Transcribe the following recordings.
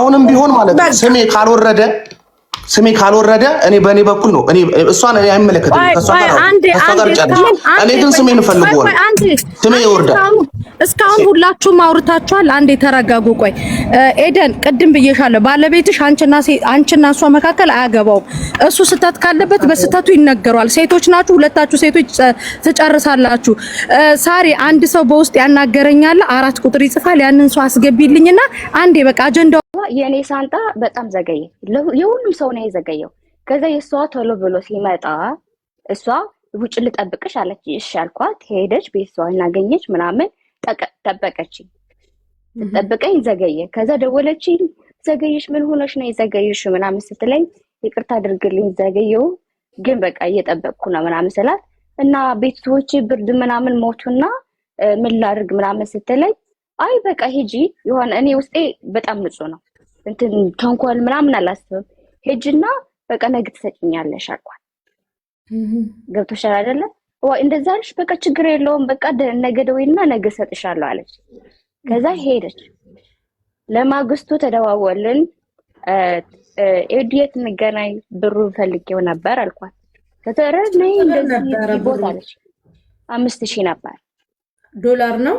አሁንም ቢሆን ማለት ነው ስሜ ካልወረደ እኔ በእኔ በኩል ነው። እኔ እሷን አይመለከተኝም። ከሷ ጋር ጨርሼ እኔ ግን ስሜን ፈልገው ስሜ ይወርዳል። እስካሁን ሁላችሁም አውርታችኋል። አንዴ ተረጋጉ። ቆይ ኤደን ቅድም ብዬሻለሁ፣ ባለቤትሽ አንቺና እሷ መካከል አያገባውም። እሱ ስህተት ካለበት በስህተቱ ይነገራል። ሴቶች ናችሁ፣ ሁለታችሁ ሴቶች ትጨርሳላችሁ። ሳሪ አንድ ሰው በውስጥ ያናገረኛል፣ 4 ቁጥር ይጽፋል። ያንን ሰው አስገቢልኝና አንዴ በቃ አጀንዳው የኔ ሳንጣ በጣም ዘገየ። የሁሉም ሰው ነው የዘገየው። ከዛ የሷ ቶሎ ብሎ ሲመጣ እሷ ውጭ ልጠብቅሽ አለች። እሺ አልኳት። ሄደች፣ ቤተሰቧን እናገኘች ምናምን ጠበቀችኝ። ጠብቀኝ ዘገየ። ከዛ ደወለችኝ። ዘገየሽ ምን ሆነሽ ነው የዘገየሽ ምናምን ስትለኝ ይቅርታ አድርግልኝ ዘገየው ግን በቃ እየጠበቅኩ ነው ምናምን ስላት እና ቤተሰቦቼ ብርድ ምናምን ሞቱና ምን ላድርግ ምናምን ስትለኝ አይ በቃ ሂጂ የሆነ እኔ ውስጤ በጣም ንጹህ ነው እንትን ተንኮል ምናምን አላስብም። ሂጂና በቃ ነገ ትሰጪኛለሽ አልኳት። ገብቶሻል አይደለ? ወይ እንደዛ አለሽ። በቃ ችግር የለውም በቃ ነገ ደውይና ነገ ሰጥሻለሁ አለች። ከዛ ሄደች። ለማግስቱ ተደዋወልን። ኤዲየት እንገናኝ ብሩ ፈልጌው ነበር አልኳት። ከተረድ ነይ እንደዚህ ቦታ አለች። 5000 ነበር ዶላር ነው።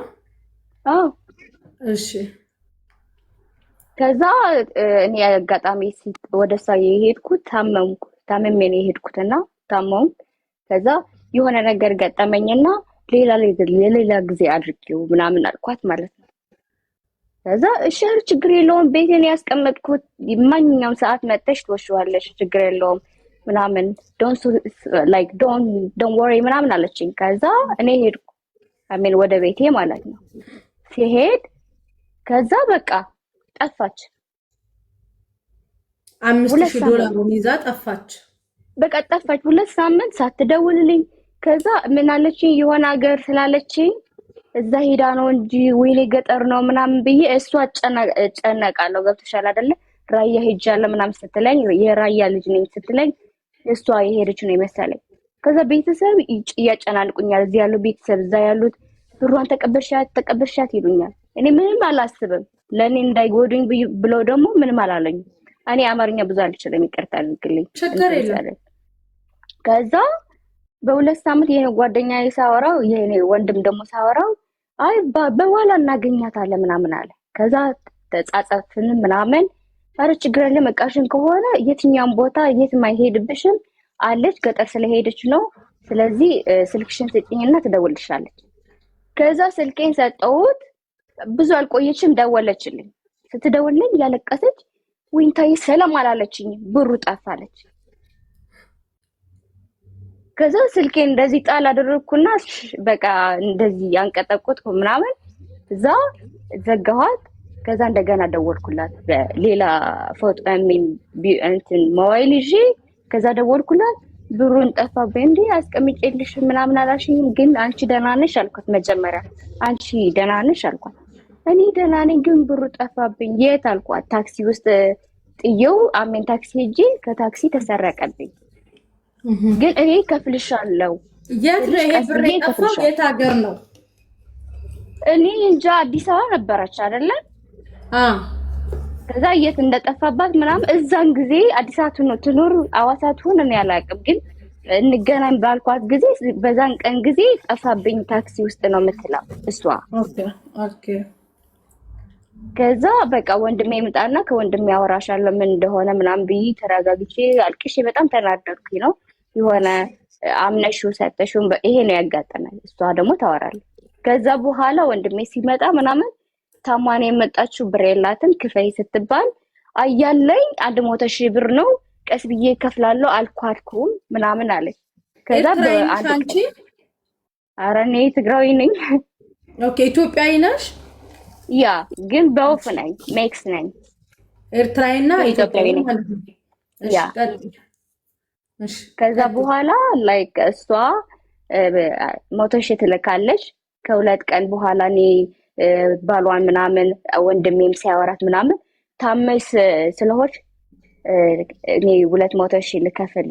አዎ እሺ። ከዛ እኔ አጋጣሚ ወደሳ የሄድኩት ታመሜ ነው የሄድኩትና ታመምኩ። ከዛ የሆነ ነገር ገጠመኝና ሌላ ጊዜ አድርጌው ምናምን አልኳት ማለት ነው። ከዛ እሺ ችግር የለውም ቤቴን ያስቀመጥኩት ማንኛውም ሰዓት መጥተሽ ትወሽዋለሽ ችግር የለውም ምናምን don't worry ምናምን አለችኝ። ከዛ እኔ ሄድኩ ወደ ቤቴ ማለት ነው። ሲሄድ ከዛ በቃ ጠፋች። 5000 ዶላሩን ይዛ ጠፋች። በቃ ጠፋች 2 ሳምንት ሳትደውልልኝ። ከዛ ምን አለችኝ የሆነ ሀገር ስላለችኝ እዛ ሄዳ ነው እንጂ ወይኔ ገጠር ነው ምናምን ብዬ እሷ ጨነቃለሁ። ገብቶሻል አይደለ? ራያ ሄጃለሁ ምናምን ስትለኝ የራያ ልጅ ነኝ ስትለኝ እሷ የሄደች ነው የመሰለኝ። ከዛ ቤተሰብ እያጨናንቁኛል። እዚህ ያሉ ቤተሰብ እዛ ያሉት ብሯን ተቀበልሻት ይሉኛል። እኔ ምንም አላስብም። ለኔ እንዳይጎዱኝ ብሎ ደግሞ ምንም አላለኝ። እኔ አማርኛ ብዙ አልችልም ይቅርታ አድርግልኝ። ችግር የለም። ከዛ በ2 ሳምንት የኔ ጓደኛዬ ሳወራው የኔ ወንድም ደግሞ ሳወራው አይ በኋላ እናገኛታለን ምናምን አለ። ከዛ ተጻጻፍን ምናምን አረ ችግር የለም መቃሽን ከሆነ የትኛም ቦታ የትም አይሄድብሽም አለች። ገጠር ስለሄደች ነው። ስለዚህ ስልክሽን ስጪኝና ትደውልልሻለች። ከዛ ስልኬን ሰጠሁት። ብዙ አልቆየችም ደወለችልኝ። ስትደውልልኝ ያለቀሰች ወይንታይ ሰላም አላለችኝ። ብሩ ጠፋለች። ከዛ ስልኬን እንደዚህ ጣል አደረኩና በቃ እንደዚህ ያንቀጠቆጥኩ ምናምን እዛ ዘጋኋት። ከዛ እንደገና ደወልኩላት ሌላ ፎቶ እንትን ሞባይል ይዤ ከዛ ደወልኩላት። ብሩን ጠፋብኝ እንዴ አስቀምጬልሽ ምናምን አላሽኝ ግን አንቺ ደህና ነሽ አልኳት። መጀመሪያ አንቺ ደህና ነሽ አልኳት። እኔ ደህና ነኝ ግን ብሩ ጠፋብኝ። የት አልኳት። ታክሲ ውስጥ ጥዬው ታክሲ ሄጄ ከታክሲ ተሰረቀብኝ። ግን እኔ ከፍልሻለሁ። የት ነው ይሄ ብር የጠፋው? የት ሀገር ነው? እኔ እንጃ አዲስ አበባ ነበረች አይደለ? ከዛ የት እንደጠፋባት ምናምን እዛን ጊዜ አዲስ አበባ ነው ትኖር አዋሳ ትሆን እኔ አላውቅም። ግን እንገናኝ ባልኳት ጊዜ በዛን ቀን ጊዜ ጠፋብኝ ታክሲ ውስጥ ነው የምትለው እሷ። ኦኬ። ከዛ በቃ ወንድሜ ይመጣና ከወንድሜ ያወራሻለሁ ምን እንደሆነ ምናምን ብዬ ተረጋግቼ አልቅሼ በጣም ተናደድኩኝ ነው የሆነ አምነሽው ሰጠሽው ይሄ ነው ያጋጠመኝ። እሷ ደግሞ ታወራለች። ከዛ በኋላ ወንድሜ ሲመጣ ምናምን ታማኔ የመጣችው ብር የላትም ክፈይ ስትባል አያለኝ 100,000 ብር ነው ቀስ ብዬ ከፍላለሁ አልኳትኩም ምናምን አለች። ከዛ አንቺ ኧረ እኔ ትግራዊ ነኝ። ኦኬ ኢትዮጵያዊ ነሽ? ያ ግን በውፍ ነኝ ሜክስ ነኝ። ኤርትራዊና ኢትዮጵያዊ ነኝ። ያ እሺ። ከዛ በኋላ ላይክ እሷ 100,000 ትልካለች። ከ2 ቀን በኋላ እኔ ባሏን ምናምን ወንድሜም ሲያወራት ምናምን ታመስ ስለሆነ እኔ 200,000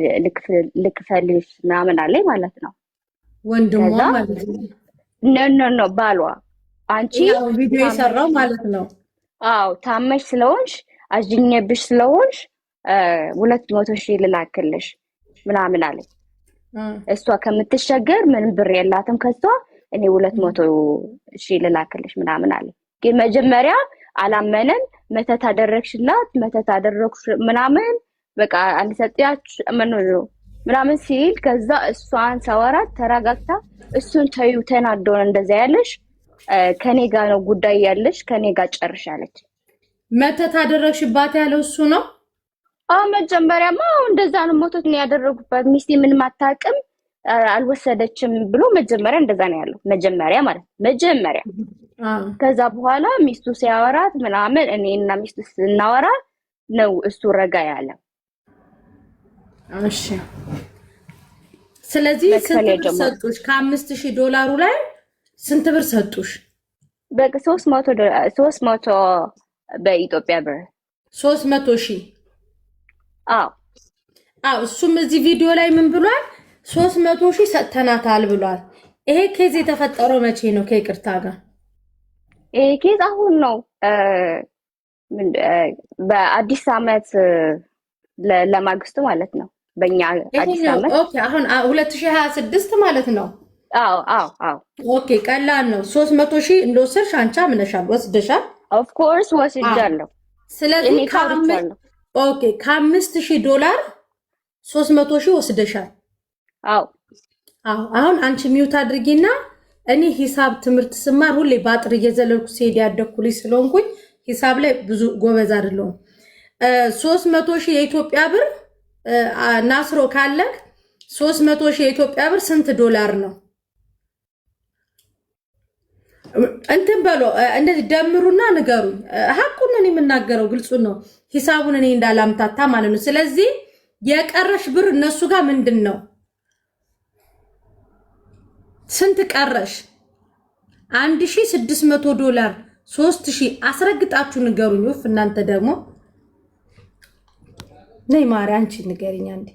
ልክፈልሽ ምናምን አለኝ ማለት ነው። ወንድሟ ማለት ነው? ኖ ባሏ አንቺ ቪዲዮ የሰራው ማለት ነው። አዎ ታመሽ ስለሆንሽ አጅኘብሽ ስለሆንሽ 200,000 ልላክልሽ ምናምን አለኝ። እሷ ከምትሸገር ምንም ብር የላትም ከሷ እኔ 200,000 ልላክልሽ ምናምን አለኝ። ግን መጀመሪያ አላመነም። መተት አደረግሽላት መተት አደረግሽ ምናምን በቃ አልሰጥያች ምናምን ሲል ከዛ እሷን ሰወራት ተረጋግታ እሱን ተዩ ተናዶን እንደዛ ያለሽ ከኔ ጋር ነው ጉዳይ ያለሽ ከኔ ጋር ጨርሻለች። መተት አደረግሽባት ያለው እሱ ነው። መጀመሪያማ እንደዛ ነው ሞቶት ነው ያደረጉባት። ሚስቴ ምንም አታውቅም አልወሰደችም ብሎ መጀመሪያ እንደዛ ነው ያለው። መጀመሪያ ማለት መጀመሪያ ከዛ በኋላ ሚስቱ ሲያወራት ምናምን እኔና ሚስቱ ስናወራ ነው እሱ ረጋ ያለ። እሺ ስለዚህ ስንት ብር ሰጡሽ? $5,000 ላይ ስንት ብር ሰጡሽ? በቃ 300 በኢትዮጵያ ብር 300,000 አዎ እሱም እዚህ ቪዲዮ ላይ ምን ብሏል? 300,000 ሰጥተናታል ብሏል። ይሄ ኬዝ የተፈጠረው መቼ ነው? ከይቅርታ ጋር ይሄ ኬዝ አሁን ነው በአዲስ አመት ለማግስቱ ማለት ነው በእኛ አዲስ አመት። ኦኬ አሁን 2026 ማለት ነው። አዎ ኦኬ ቀላል ነው። 300,000 እንደወሰድሽ አንቺ አምነሻል፣ ወስደሻል። ኦፍ ኮርስ ወስጃለሁ። ስለዚህ ኦኬ $5,000 300,000 ወስደሻል። አዎ አሁን አንቺ ሚውት አድርጊና እኔ ሂሳብ ትምህርት ስማር ሁሌ ባጥር እየዘለልኩ ሲሄድ ያደኩልኝ ስለሆንኩኝ ሂሳብ ላይ ብዙ ጎበዝ አይደለሁም። 300,000 የኢትዮጵያ ብር ናስሮ ካለ 300,000 የኢትዮጵያ ብር ስንት ዶላር ነው? እንትን በሎ እንደዚህ ደምሩና ንገሩኝ። ሀቁን እኔ የምናገረው ግልጹ ነው። ሂሳቡን እኔ እንዳላምታታ ማለት ነው። ስለዚህ የቀረሽ ብር እነሱ ጋር ምንድን ነው? ስንት ቀረሽ? $1,600 3,000 አስረግጣችሁ ንገሩኝ። ወፍ እናንተ ደግሞ ነይ ማሪ አንቺ ንገሪኝ አንዴ።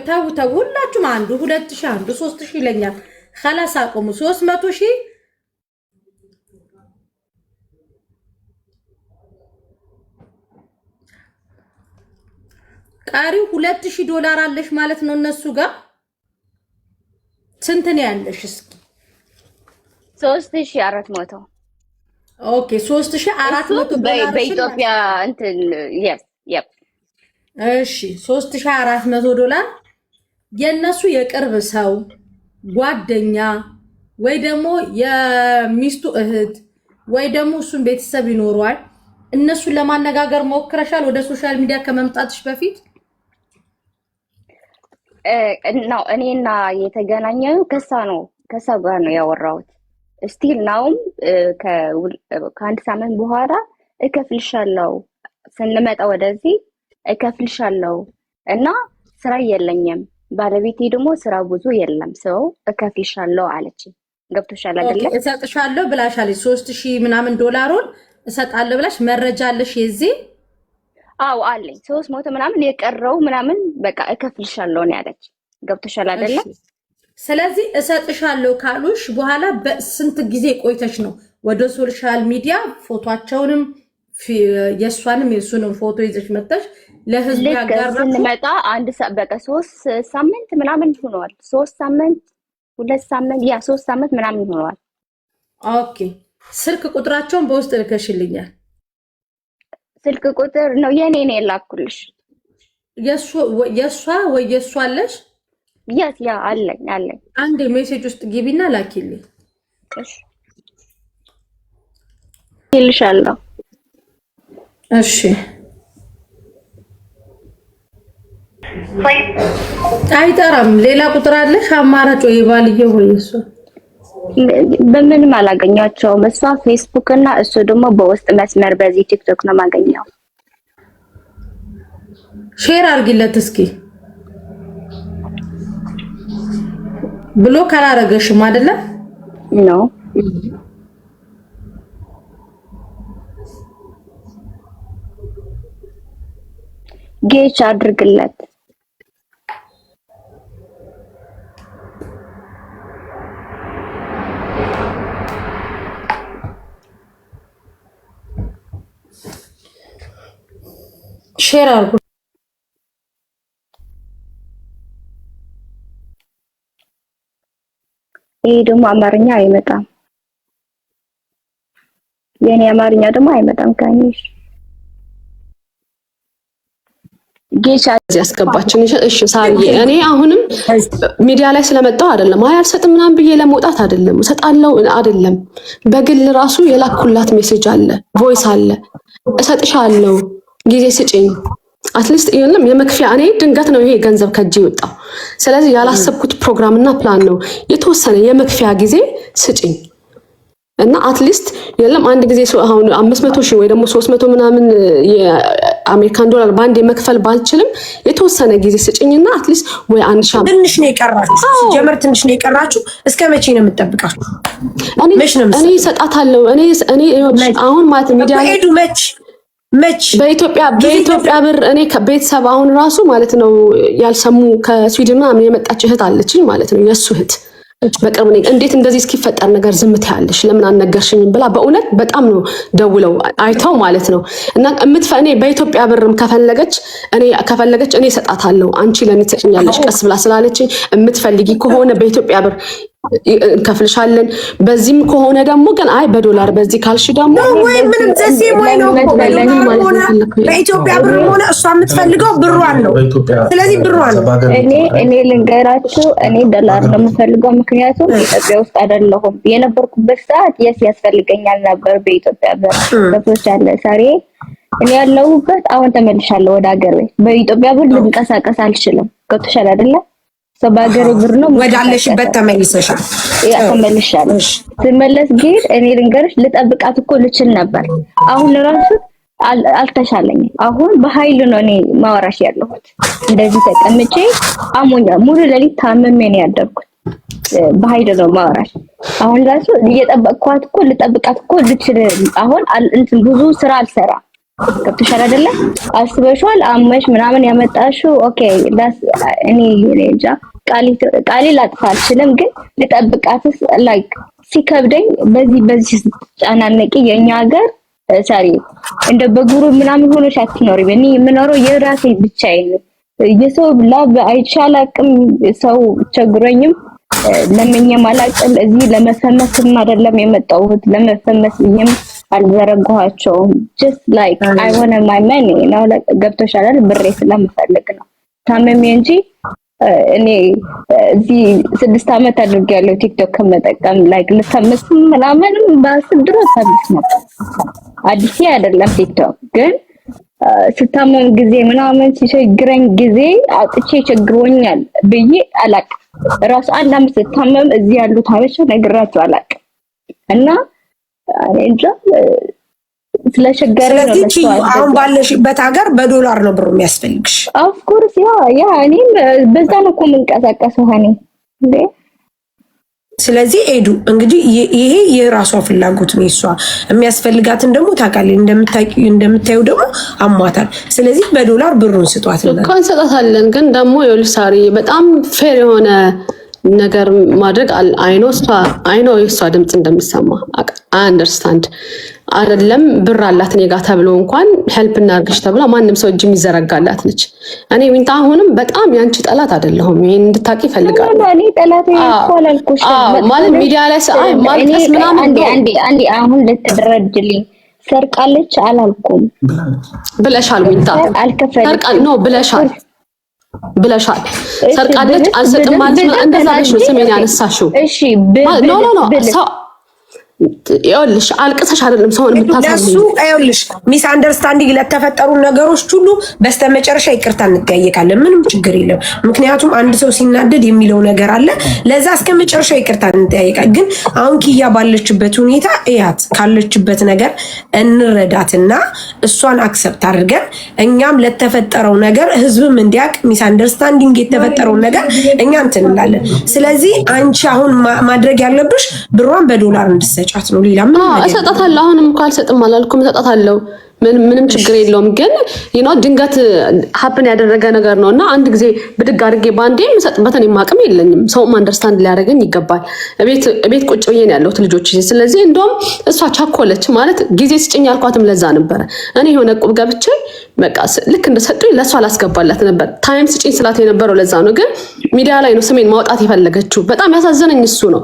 ታው ሁላችሁም አንዱ 2,000 አንዱ 3,000 ይለኛል። خلاص አቆሙ። 300,000 ቀሪው $2,000 አለሽ ማለት ነው እነሱ ጋር። ስንት ነው ያለሽ? እስኪ 3,400 ኦኬ 3,400 በኢትዮጵያ እንትን የፕ እሺ $3,400 የነሱ የቅርብ ሰው ጓደኛ ወይ ደግሞ የሚስቱ እህት ወይ ደግሞ እሱን ቤተሰብ ይኖረዋል። እነሱን ለማነጋገር ሞክረሻል? ወደ ሶሻል ሚዲያ ከመምጣትሽ በፊት ነው እኔና የተገናኘው ከሳ ጋር ነው ያወራሁት። ስቲል ናውም ከአንድ ሳምንት በኋላ እከፍልሻለሁ ስንመጣ ወደዚህ እከፍልሻለሁ እና ስራ የለኝም ባለቤቴ ደግሞ ስራ ብዙ የለም ሰው እከፍልሻለሁ አለች። ገብቶሻል አይደለ? እሰጥሻለሁ ብላሻለች። 3,000 ምናምን ዶላሩን እሰጣለሁ ብላሽ መረጃ አለሽ የዚህ? አዎ አለኝ። 300 ምናምን የቀረው ምናምን በቃ እከፍልሻለሁ ነው ያለች። ገብቶሻል አይደለ? ስለዚህ እሰጥሻለሁ ካሉሽ በኋላ በስንት ጊዜ ቆይተሽ ነው ወደ ሶሻል ሚዲያ ፎቶአቸውንም የሷንም የሱንም ፎቶ ይዘሽ መጣሽ ለህዝብ ያጋራችሁ? ስንመጣ በቃ 3 ሳምንት ምናምን ሆኗል። 3 ሳምንት 2 ሳምንት 3 ሳምንት ምናምን ሆኗል። ኦኬ ስልክ ቁጥራቸውን በውስጥ ልከሽልኛል? ስልክ ቁጥር ነው የኔ ነው የላኩልሽ። የሷ ወይ የሷ አለሽ? ያ አለኝ። አንዴ ሜሴጅ ውስጥ ግቢና ላኪልኝ። እሺ ይልሻለሁ። እሺ አይጠራም። ሌላ ቁጥር አለሽ አማራጭ ወይ ባልየው ወይ እሱ? በምንም አላገኛቸውም። እሷ ፌስቡክ እና እሱ ደግሞ በውስጥ መስመር በዚህ ቲክቶክ ነው ማገኘው። ሼር አርጊለት እስኪ። ብሎክ አላረገሽም አይደለ? ነው ጌች አድርግለት። ሼር አድርጉ። ይሄ ደግሞ አማርኛ አይመጣም። የኔ አማርኛ ደግሞ አይመጣም ካኒሽ ጌሻ ያስገባችን። እሺ ሳርዬ እኔ አሁንም ሚዲያ ላይ ስለመጣው አይደለም አልሰጥም ምናምን ብዬ ለመውጣት አይደለም እሰጣለሁ አይደለም። በግል ራሱ የላኩላት ሜሴጅ አለ፣ ቮይስ አለ። እሰጥሻለሁ ጊዜ ስጪኝ አትሊስት ይሄንም የመክፊያ እኔ ድንገት ነው ይሄ ገንዘብ ከእጄ ወጣው። ስለዚህ ያላሰብኩት ፕሮግራምና ፕላን ነው። የተወሰነ የመክፊያ ጊዜ ስጪኝ እና አትሊስት የለም አንድ ጊዜ አሁን 500,000 ወይ ደግሞ 300 ምናምን የአሜሪካን ዶላር ባንድ መክፈል ባልችልም የተወሰነ ጊዜ ስጪኝና አትሊስት ወይ አንድ ሻም ትንሽ ነው የቀራችሁ። ጀመር ትንሽ ነው የቀራችሁ። እስከ መቼ ነው የምትጠብቃችሁ? እኔ እሰጣታለሁ። እኔ አሁን ማለት ሚዲያ ሄዱ መች በኢትዮጵያ ብር እኔ ከቤተሰብ አሁን ራሱ ማለት ነው ያልሰሙ ከስዊድን ምናምን የመጣች እህት አለችኝ ማለት ነው የሱ እህት በቅርብ ነው እንዴት እንደዚህ እስኪፈጠር ነገር ዝም ትያለሽ ለምን አልነገርሽኝም ብላ በእውነት በጣም ነው ደውለው አይተው ማለት ነው። እና እኔ በኢትዮጵያ ብርም ከፈለገች እኔ እሰጣታለሁ አንቺ ለኔ ትሰጪኛለሽ ቀስ ብላ ስላለችኝ የምትፈልጊ ከሆነ በኢትዮጵያ ብር እንከፍልሻለን። በዚህም ከሆነ ደግሞ ግን አይ በዶላር በዚህ ካልሽ ደግሞ ወይ ምንም ዘሴ ወይ ነው በኢትዮጵያ ብር ሆነ እሷ የምትፈልገው ብሯን ነው። ስለዚህ ብሯን እኔ ልንገራችሁ እኔ ዶላር ነው የምፈልገው ምክንያቱም ኢትዮጵያ ውስጥ አይደለሁም የነበርኩበት ሰዓት ያስፈልገኛል ነበር በኢትዮጵያ ብር በተቻለ ሳሬ እኔ ያለሁበት አሁን ተመልሻለሁ ወደ ሀገር ቤት በኢትዮጵያ ብር ልንቀሳቀስ አልችልም። ገብቶሻል አይደለ? ሰባገር ብር ነው ወዳለሽበት ተመልሰሻል። ተመልሻለሁ። ስመለስ ግን እኔ ልንገርሽ ልጠብቃት እኮ ልችል ነበር። አሁን ራሱ አልተሻለኝም። አሁን በኃይል ነው እኔ ማወራሽ ያለሁት። እንደዚህ ተቀምጬ አሞኛ ሙሉ ሌሊት ታመሜ ነው ያደርኩት። በኃይል ነው ማወራሽ። አሁን ራሱ እየጠበቅኳት እኮ ልጠብቃት እኮ ልችል አሁን እንትን ብዙ ስራ አልሰራ ገብቶሻል አይደለ? አስበሽዋል አመሽ ምናምን ያመጣሽው ኦኬ እኔ እንጃ ቃሌ ላጥፋ አልችልም ግን ልጠብቃትስ ላይክ ሲከብደኝ በዚህ ጫናነቂ የኛ ሀገር ሳሪ እንደ በጉሩ ምናምን ሆነሽ አትኖሪም። እኔ የምኖረው የራሴ ብቻዬን የሰው ላብ አይቻላቅም ሰው ቸግሮኝም ለምኜም አላቅም። እዚህ ለመፈመስም አይደለም የመጣሁት ለመፈመስ ይሄም አልዘረጋኋቸውም just like I want my money ነው ገብቶሻል ብሬ ስለምፈልግ ነው ታመሜ እንጂ እኔ እዚህ 6 አመት አድርጌያለሁ ቲክቶክ ከመጠቀም like ልፈምስ ምናምን ባስድሮ ሰምስ ነው አዲስ አይደለም ቲክቶክ ግን ስታመም ጊዜ ምናምን ሲቸግረኝ ጊዜ አጥቼ ቸግሮኛል ብዬ አላቅ ራስ አንድ አመት ስታመም እዚህ ያሉት ሀበሻ ነግራቸው አላቅ እና እንጃ ስለሸገረ ነው። ስለዚህ አሁን ባለሽበት ሀገር በዶላር ነው ብሩ የሚያስፈልግሽ? of course ያ እኔ በዛ ነው እኮ የምንቀሳቀሰው ሆኔ እንዴ። ስለዚህ ኤዱ እንግዲህ ይሄ የራሷ ፍላጎት ነው። እሷ የሚያስፈልጋትን ደግሞ ታውቃለች። እንደምታዩ ደግሞ አሟታል። ስለዚህ በዶላር ብሩን ስጧት ነው እንሰጣታለን። ግን ደግሞ የልሳሪ በጣም ፌር የሆነ ነገር ማድረግ አይኖ የሷ ድምጽ እንደሚሰማ አንደርስታንድ አይደለም ብር አላት እኔ ጋር ተብሎ እንኳን ሄልፕ እናርግሽ ተብላ ማንም ሰው እጅ የሚዘረጋላት ነች። እኔ ዊንታ አሁንም በጣም ያንቺ ጠላት አይደለሁም። ይሄን እንድታቂ ፈልጋለሁ። እኔ ጠላት ይቆላልኩሽ ማለት ሚዲያ ላይ ማልቀስ ምናምን አንዴ አሁን ልትደረድልኝ ሰርቃለች አላልኩም ብለሻል። ዊንታ ሰርቃል ነው ብለሻል ሰርቃለች አልሰጥም ማለት ነው። እንደዛ ብለሽ ነው ስሜን ያነሳሽው። እሺ ኖ ይኸውልሽ አልቅሰሽ አይደለም ሰውን የምታሳዝኝ። ይኸውልሽ ሚስ አንደርስታንዲንግ ለተፈጠሩ ነገሮች ሁሉ በስተመጨረሻ ይቅርታ እንጠያየቃለን። ምንም ችግር የለም። ምክንያቱም አንድ ሰው ሲናደድ የሚለው ነገር አለ። ለዛ እስከመጨረሻ ይቅርታ እንጠያየቃለን። ግን አሁን ኪያ ባለችበት ሁኔታ እያት ካለችበት ነገር እንረዳትና እሷን አክሰፕት አድርገን እኛም ለተፈጠረው ነገር ህዝብም እንዲያቅ ሚስ አንደርስታንዲንግ የተፈጠረው ነገር እኛ እንትን እንላለን። ስለዚህ አንቺ አሁን ማድረግ ያለብሽ ብሯን በዶላር እንድትሰጪ ጫት ነው ሌላ ምን እሰጣታለሁ። አሁንም እኮ አልሰጥም አላልኩም፣ እሰጣታለሁ። ምንም ችግር የለውም። ግን ድንገት ሀፕን ያደረገ ነገር ነውና አንድ ጊዜ ብድግ አድርጌ ባንዴ የምሰጥበትን የማቅም የለኝም። ሰውም አንደርስታንድ ሊያደርገኝ ይገባል። ቤት ቁጭ ብዬ ነው ያለሁት ልጆች። ስለዚህ እንደውም እሷ ቻኮለች ማለት ጊዜ ስጭኝ ያልኳትም ለዛ ነበረ። እኔ የሆነ ቁብ ገብቼ በቃ ልክ እንደሰጡኝ ለእሷ ላስገባላት ነበር። ታይም ስጭኝ ስላት የነበረው ለዛ ነው። ግን ሚዲያ ላይ ነው ስሜን ማውጣት የፈለገችው። በጣም ያሳዘነኝ እሱ ነው።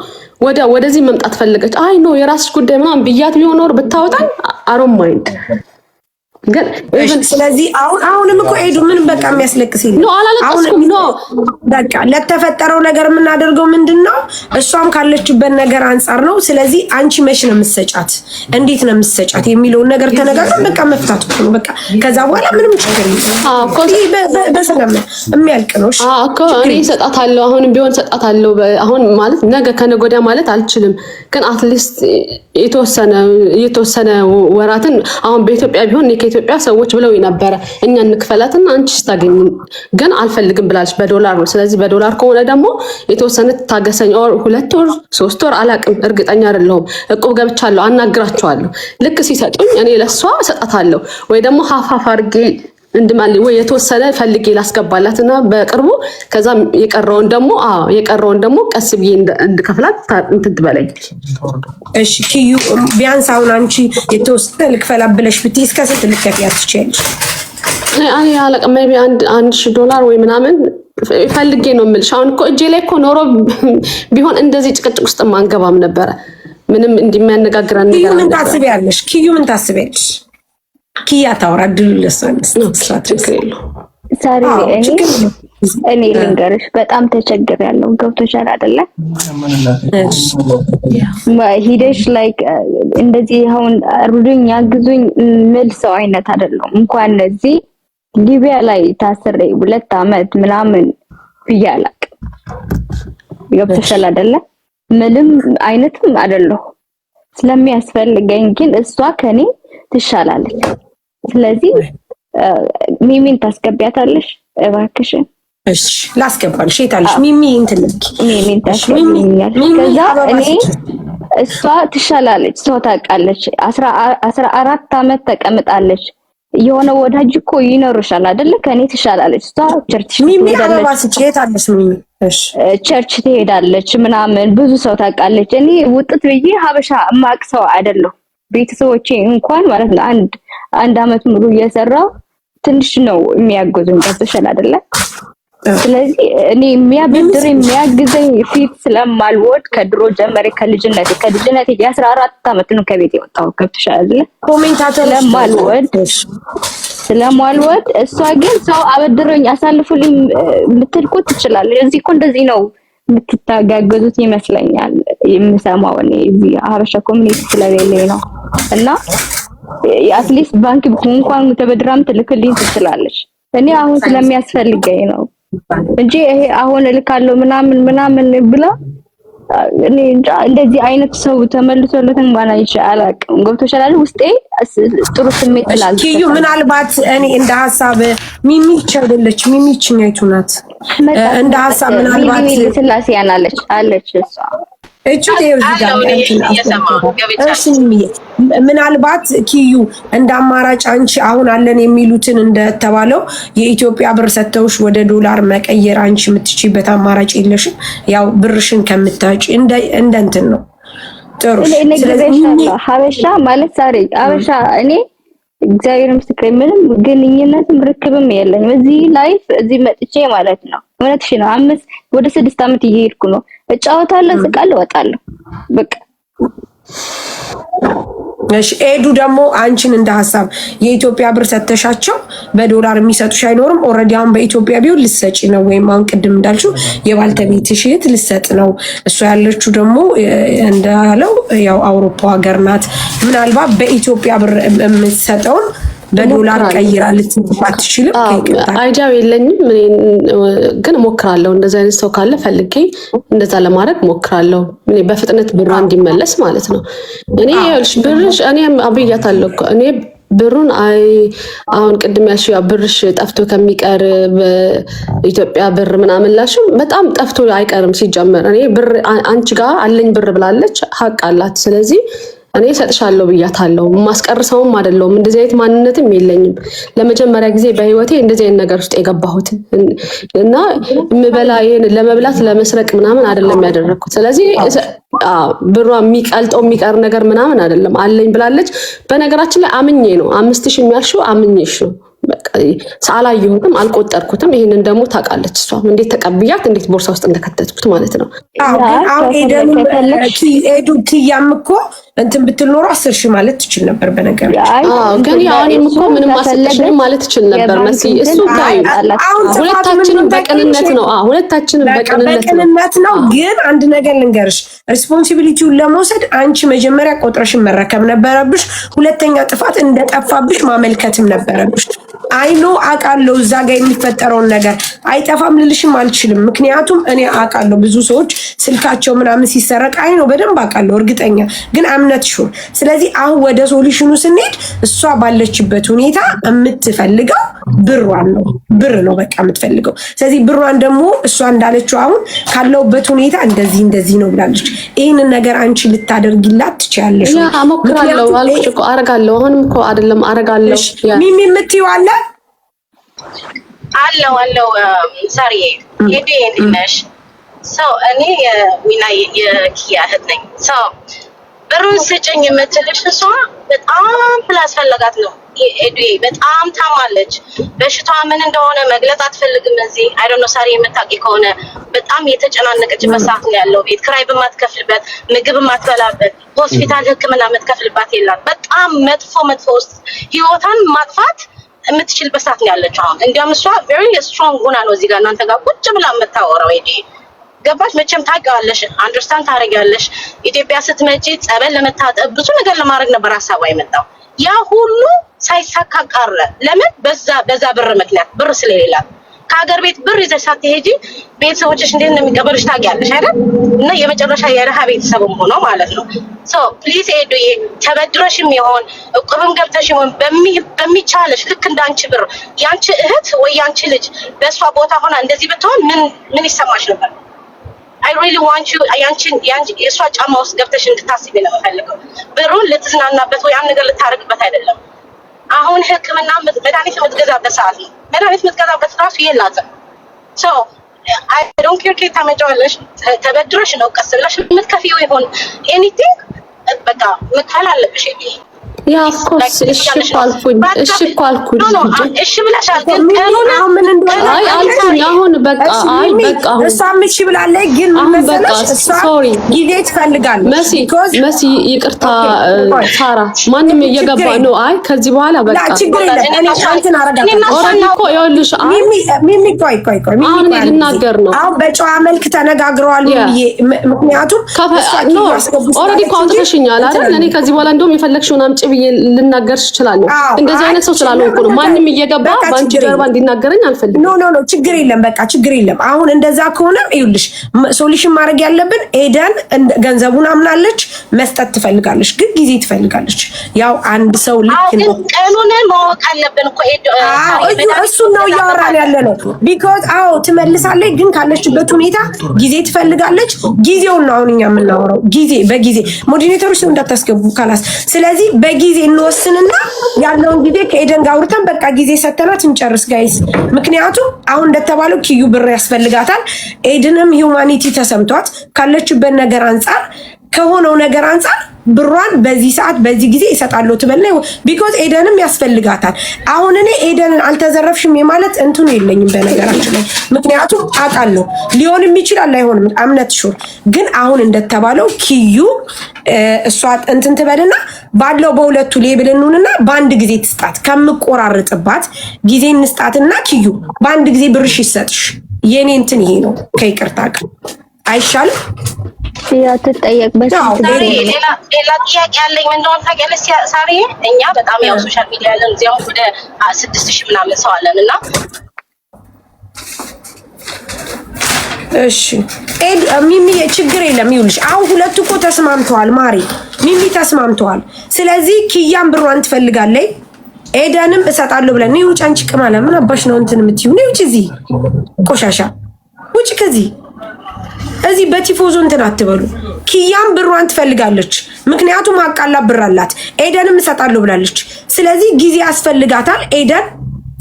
ወደዚህ መምጣት ፈለገች። አይ ኖ የራስሽ ጉዳይ ምናምን ብያት ቢሆን ኖር ብታወጣኝ አሮን ማይንድ ግን ስለዚህ አሁንም እኮ ሄዱ ምንም በቃ የሚያስለቅስ ይል ነው አላለቀስኩም ነው በቃ ለተፈጠረው ነገር የምናደርገው ምንድነው እሷም ካለችበት ነገር አንፃር ነው። ስለዚህ አንቺ መች ነው የምትሰጫት እንዴት ነው የምትሰጫት የሚለውን ነገር ተነጋግረን በቃ መፍታት ነው በቃ ከዛ በኋላ ምንም ችግር የለም። በሰላም የሚያልቅ ነው። እኮ እኔ እሰጣታለሁ አሁንም ቢሆን እሰጣታለሁ። አሁን ማለት ነገ ከነገ ወዲያ ማለት አልችልም። ግን አትሊስት የተወሰነ ወራትን አሁን በኢትዮጵያ ቢሆን ኢትዮጵያ ሰዎች ብለው ነበረ እኛ እንክፈላትና አንቺ ስታገኝ ግን አልፈልግም ብላለች። በዶላር ነው። ስለዚህ በዶላር ከሆነ ደግሞ የተወሰነ ታገሰኝ ኦር 2 ወር 3 ወር አላቅም፣ እርግጠኛ አይደለሁም። እቁብ ገብቻለሁ፣ አናግራቸዋለሁ። ልክ ሲሰጡኝ እኔ ለሷ እሰጣታለሁ ወይ ደግሞ ሀፋፍ አድርጌ እንድማል ወይ የተወሰነ ፈልጌ ላስገባላትና በቅርቡ ከዛ የቀረውን ደግሞ ቀስ ብዬ እንድከፍላት እንትን ትበለኝ። እሺ ኪዩ ቢያንስ አሁን አንቺ የተወሰነ ልክፈላ ብለሽ ብትይ እስከ ስንት ልትከፍያት ትችያለሽ? እኔ አላውቅም ሜይ ቢ $1000 ወይ ምናምን ፈልጌ ነው የምልሽ። አሁን እኮ እጄ ላይ እኮ ኖሮ ቢሆን እንደዚህ ጭቅጭቅ ውስጥ ማንገባም ነበረ። ምንም እንደሚያነጋግረን ነገር ኪዩ ምን ታስቢያለሽ? ኪዩ ምን ታስቢያለሽ? ኪያ ታውራ ድል ለሰንስ ሳሪ እኔ ልንገርሽ በጣም ተቸግሬያለሁ። ገብቶሻል አይደለ? ሂደሽ ላይክ እንደዚህ አሁን እርዱኝ አግዙኝ ምል ሰው አይነት አይደለም። እንኳን እዚህ ሊቢያ ላይ ታስሬ 2 አመት ምናምን ብያለቅ። ገብቶሻል አይደለ? ምንም አይነትም አይደለሁ ስለሚያስፈልገኝ ግን እሷ ከኔ ትሻላለች። ስለዚህ ሚሚን ታስገቢያታለሽ እባክሽን? እሺ ላስገባልሽ። የታለሽ ሚሚ እንትን ሚሚን ታስገቢኛለሽ? ከዛ እኔ እሷ ትሻላለች። ሰው ታውቃለች። 14 አመት ተቀምጣለች። የሆነ ወዳጅ እኮ ይኖርሻል አይደለ? ከኔ ትሻላለች። እሷ ቸርች ትሄዳለች። የታለሽ ሚሚ? እሺ ቸርች ትሄዳለች ምናምን ብዙ ሰው ታውቃለች። እኔ ውጥት ብዬ ሀበሻ ማቅ ሰው አይደለሁ። ቤተሰቦቼ እንኳን ማለት ነው አንድ አመት ሙሉ እየሰራው ትንሽ ነው የሚያግዙኝ። ገብቶሻል አይደለ? ስለዚህ እኔ የሚያግዘኝ ፊት ስለማልወድ ከድሮ ጀመሬ ከልጅነቴ የ14 አመት ነው ከቤት የወጣው። ገብቶሻል አይደለ? ኮሜንታተር ስለማልወድ እሷ ግን ሰው አበድሮኝ አሳልፉልኝ ልትልኩ ትችላለች። እዚህ እኮ እንደዚህ ነው የምትታጋገዙት ይመስለኛል የምሰማው እኔ እዚህ ሀበሻ ኮሚኒቲ ስለሌለኝ ነው። እና አትሊስት ባንክ እንኳን ተበድራም ትልክልኝ ትችላለች። እኔ አሁን ስለሚያስፈልገኝ ነው እንጂ ይሄ አሁን እልካለሁ ምናምን ብላ እኔ እንደዚህ አይነት ሰው ተመልሶለት እንኳን አላውቅም። ገብቶሻል ውስጤ ጥሩ ስሜት ስላለ ኪዩ ምናልባት እኔ እንደ ሐሳብ ሚሚ ይቻለች ሚሚ ችኛይቱ ናት እንደ ሐሳብ ምናልባት ስላሴ ያናለች አለች እሷ ምናልባት ኪዩ እንደ አማራጭ አንቺ አሁን አለን የሚሉትን እንደተባለው የኢትዮጵያ ብር ሰተውሽ ወደ ዶላር መቀየር አንቺ የምትችይበት አማራጭ የለሽም። ያው ብርሽን ከምታጭ እንደ እንትን ነው ጥሩ። ስለዚህ ሀበሻ ማለት ዛሬ ሀበሻ እኔ እግዚአብሔር ምስክሬ ምንም ግንኙነትም ርክብም የለኝም። እዚህ ላይፍ እዚህ መጥቼ ማለት ነው እውነትሽ ነው 5 ወደ 6 አመት እየሄድኩ ነው። እጫወታለሁ፣ ስቃለሁ፣ እወጣለሁ በቃ። እሺ ኤዱ ደግሞ አንቺን እንደ ሐሳብ የኢትዮጵያ ብር ሰተሻቸው በዶላር የሚሰጡሽ አይኖርም። ኦሬዲ አሁን በኢትዮጵያ ቢሆን ልትሰጪ ነው ወይም አሁን ቅድም እንዳልሽው የባልተቤትሽ እህት ልትሰጥ ነው። እሷ ያለችው ደግሞ እንዳለው ያው አውሮፓ ሀገር ናት። ምናልባት በኢትዮጵያ ብር የምትሰጠውን በዶላር ቀይራ ልትባል ትችልም። አይዲያው የለኝም ግን ሞክራለሁ። እንደዛ አይነት ሰው ካለ ፈልጌ እንደዛ ለማድረግ ሞክራለሁ። እኔ በፍጥነት ብሯ እንዲመለስ ማለት ነው። እኔ ይኸውልሽ ብርሽ እኔ አብያታለሁ እኮ እኔ ብሩን አሁን ቅድም ያልሽው ብርሽ ጠፍቶ ከሚቀር በኢትዮጵያ ብር ምናምን ላልሽው በጣም ጠፍቶ አይቀርም። ሲጀመር እኔ ብር አንቺ ጋር አለኝ ብር ብላለች ሀቅ አላት። ስለዚህ እኔ ሰጥሻለሁ ብያታለሁ። ማስቀርሰውም አይደለም እንደዚህ አይነት ማንነትም የለኝም። ለመጀመሪያ ጊዜ በህይወቴ እንደዚህ አይነት ነገር ውስጥ የገባሁት እና ምበላ ይሄን ለመብላት ለመስረቅ ምናምን አይደለም ያደረኩት። ስለዚህ ብሯ የሚቀልጠው የሚቀር ነገር ምናምን አይደለም አለኝ ብላለች። በነገራችን ላይ አምኜ ነው 5000 የሚያልሽው አምኜሽ ነው። በቃ ሳላየሁትም አልቆጠርኩትም። ይሄንን ደግሞ ታውቃለች እሷ እንዴት ተቀብያት እንዴት ቦርሳ ውስጥ እንደከተትኩት ማለት ነው። አዎ ኤዱ ኪያም እኮ እንትን ብትል ኖሮ 10000 ማለት ትችል ነበር። በነገር ግን ያው እኔም እኮ ምንም አሰጥሽም ማለት ትችል ነበር። መሲ እሱ ጋር ሁለታችንም በቅንነት ነው። ሁለታችንም በቅንነት ነው። ግን አንድ ነገር ልንገርሽ፣ ሪስፖንሲቢሊቲውን ለመውሰድ አንቺ መጀመሪያ ቆጥረሽን መረከብ ነበረብሽ። ሁለተኛ ጥፋት እንደጠፋብሽ ማመልከትም ነበረብሽ። አይኖ አውቃለሁ እዛ ጋር የሚፈጠረውን ነገር አይጠፋም ልልሽም አልችልም። ምክንያቱም እኔ አውቃለሁ ብዙ ሰዎች ስልካቸው ምናምን ሲሰረቅ አይኖ በደንብ አውቃለሁ እርግጠኛ ግን አምነት ሹር። ስለዚህ አሁን ወደ ሶሉሽኑ ስንሄድ እሷ ባለችበት ሁኔታ የምትፈልገው ብር ነው በቃ የምትፈልገው። ስለዚህ ብሯን ደግሞ እሷ እንዳለችው አሁን ካለውበት ሁኔታ እንደዚህ ነው ብላለች። ይህንን ነገር አንቺ ልታደርጊላት ትችያለሽ? አሞክራለሁ አልኩሽ እኮ አረጋለሁ። አሁንም እኮ አይደለም አረጋለሁ። ሚሚ የምትይው አለ አለው ሳሪ ሄዱ ነሽ ሰው እኔ ዊና የኪያ እህት ነኝ። ሰው ብሩን ስጭኝ የምትልሽ እሷ በጣም ስላስፈለጋት ነው። ሄዱ በጣም ታማለች። በሽታዋ ምን እንደሆነ መግለጽ አትፈልግም። እዚህ አይ ዶንት ኖ ሳሪ የምታውቂ ከሆነ በጣም የተጨናነቀችበት ሰዓት ነው ያለው። ቤት ክራይ በማትከፍልበት፣ ምግብ በማትበላበት፣ ሆስፒታል ሕክምና የምትከፍልባት የላት። በጣም መጥፎ ውስጥ ህይወቷን ማጥፋት የምትችልበት ሰዓት ነው ያለችው አሁን። እንዲያውም እሷ ቬሪ ስትሮንግ ሆና ነው እዚህ ጋር እናንተ ጋር ቁጭ ብላ የምታወራው። ገባሽ? መቼም ታውቂዋለሽ፣ አንደርስታንድ ታደርጊያለሽ። ኢትዮጵያ ስትመጪ ጸበል ለመታጠብ ብዙ ነገር ለማድረግ ነበር ሀሳቧ የመጣው። ያ ሁሉ ሳይሳካ ቀረ። ለምን? በዛ ብር ምክንያት፣ ብር ስለሌላት። ከሀገር ቤት ብር ይዘሽ ሳትሄጂ ቤተሰቦችሽ እንዴት እንደሚቀበሉሽ ታውቂያለሽ አይደል? እና የመጨረሻ የረሃ ቤተሰብም ሆኖ ማለት ነው። ሶ ፕሊዝ ኤዱዬ ተበድረሽም ይሆን እቁብም ገብተሽ ይሆን በሚቻለሽ ልክ እንዳንቺ ብር ያንቺ እህት ወይ ያንቺ ልጅ በእሷ ቦታ ሆና እንደዚህ ብትሆን ምን ይሰማሽ ነበር? I really want you የእሷ ጫማ ውስጥ ገብተሽ እንድታስቢ ነው የምፈልገው። ብሩን ልትዝናናበት ወይ አንድ ነገር ልታደርግበት አይደለም። አሁን ሕክምና መድኃኒት የምትገዛበት ሰዓት ነው። መድኃኒት የምትገዛበት ራሱ የላትም። ሶ I don't care ከየት ታመጫዋለሽ። ተበድረሽ ነው ቀስ ብለሽ የምትከፊው ይሆን ኤኒቲንግ በቃ መክፈል አለብሽ። ያ ኮርስ እሺ ቋልኩኝ እሺ ብለሻል። ግን ምን እንደሆነ አልኩኝ። አሁን በቃ እሷም እሺ ብላለች። ግን ሶሪ ጊዜ ትፈልጋለች። መሲ ይቅርታ ሳራ ማንም እየገባ ነው። ከዚህ በኋላ በቃ ችግር የለም። እኔ አንተን አረጋግጣለሁ። ኦሬዲ እኮ ይኸውልሽ ሚሚ ቆይ አሁን ልናገር ነው። አሁን በጨዋ መልክ ተነጋግረዋል። ምክንያቱም ኦሬዲ እኮ አውጥተሽኛል አይደል? እኔ ከዚህ በኋላ እንደውም የፈለግሽውን አምጪ ብዬ ልናገርሽ እችላለሁ። እንደዚህ አይነት ሰው ስላልሆንኩ ነው። ማንም እየገባ ባንቺ ጀርባ እንዲናገረኝ አልፈልግም። ኖ ችግር የለም። በቃ ችግር የለም። አሁን እንደዛ ከሆነ ይኸውልሽ ሶሉሽን ማድረግ ያለብን ኤደን ገንዘቡን አምናለች፣ መስጠት ትፈልጋለች፣ ግን ጊዜ ትፈልጋለች። ያው አንድ ሰው ልክ ነው። ቀኑን ማወቅ አለብን እኮ እሱን ነው እያወራን ያለ ነው። ቢኮዝ ትመልሳለች፣ ግን ካለችበት ሁኔታ ጊዜ ትፈልጋለች። ጊዜውን ነው አሁን እኛ የምናወራው። በጊዜ ሞዲሬተሮች ሰው እንዳታስገቡ ካላስ። ስለዚህ ጊዜ እንወስንና ያለውን ጊዜ ከኤደን ጋር አውርተን በቃ ጊዜ ሰተናት እንጨርስ ጋይስ። ምክንያቱም አሁን እንደተባለው ኪዩ ብር ያስፈልጋታል። ኤደንም ሂውማኒቲ ተሰምቷት ካለችበት ነገር አንፃር ከሆነው ነገር አንፃር ብሯን በዚህ ሰዓት በዚህ ጊዜ ይሰጣለው ትበልና ቢኮዝ ኤደንም ያስፈልጋታል። አሁን እኔ ኤደንን አልተዘረፍሽም የማለት እንትኑ የለኝም በነገራችን ላይ። ምክንያቱም አውቃለሁ ሊሆንም ይችላል አይሆንም አምነት ሹር። ግን አሁን እንደተባለው ኪዩ እሷ እንትን ትበልና ባለው በሁለቱ ሌብል እንሁንና በአንድ ጊዜ ትስጣት። ከምቆራርጥባት ጊዜ እንስጣትና ኪዩ በአንድ ጊዜ ብርሽ ይሰጥሽ። የኔ እንትን ይሄ ነው ከይቅርታ አይሻልም? ትጠየቅ ሌላ ጥያቄ ያለኝ ምን እንደሆነ ታውቂያለሽ ሳሪ? እኛ በጣም ያው ሶሻል ሚዲያ ያለን እዚያም ወደ 6000 ምናምን ሰው አለን እና እሺ ሚሚ ችግር የለም። ይኸውልሽ አሁን ሁለቱ እኮ ተስማምተዋል። ማሪ ሚሚ ተስማምተዋል። ስለዚህ ኪያም ብሯን ትፈልጋለች፣ ኤደንም እሰጣለሁ ብለን ነው። ውጭ አንቺ ቅማላ ምን አባሽ ነው እንትን የምትይው? ነው ውጭ እዚህ ቆሻሻ ውጭ ከዚህ እዚህ በቲፎዞ እንትን አትበሉ። ኪያም ብሯን ትፈልጋለች። ምክንያቱም አቃላ ብር አላት። ኤደንም እሰጣለሁ ብላለች። ስለዚህ ጊዜ ያስፈልጋታል። ኤደን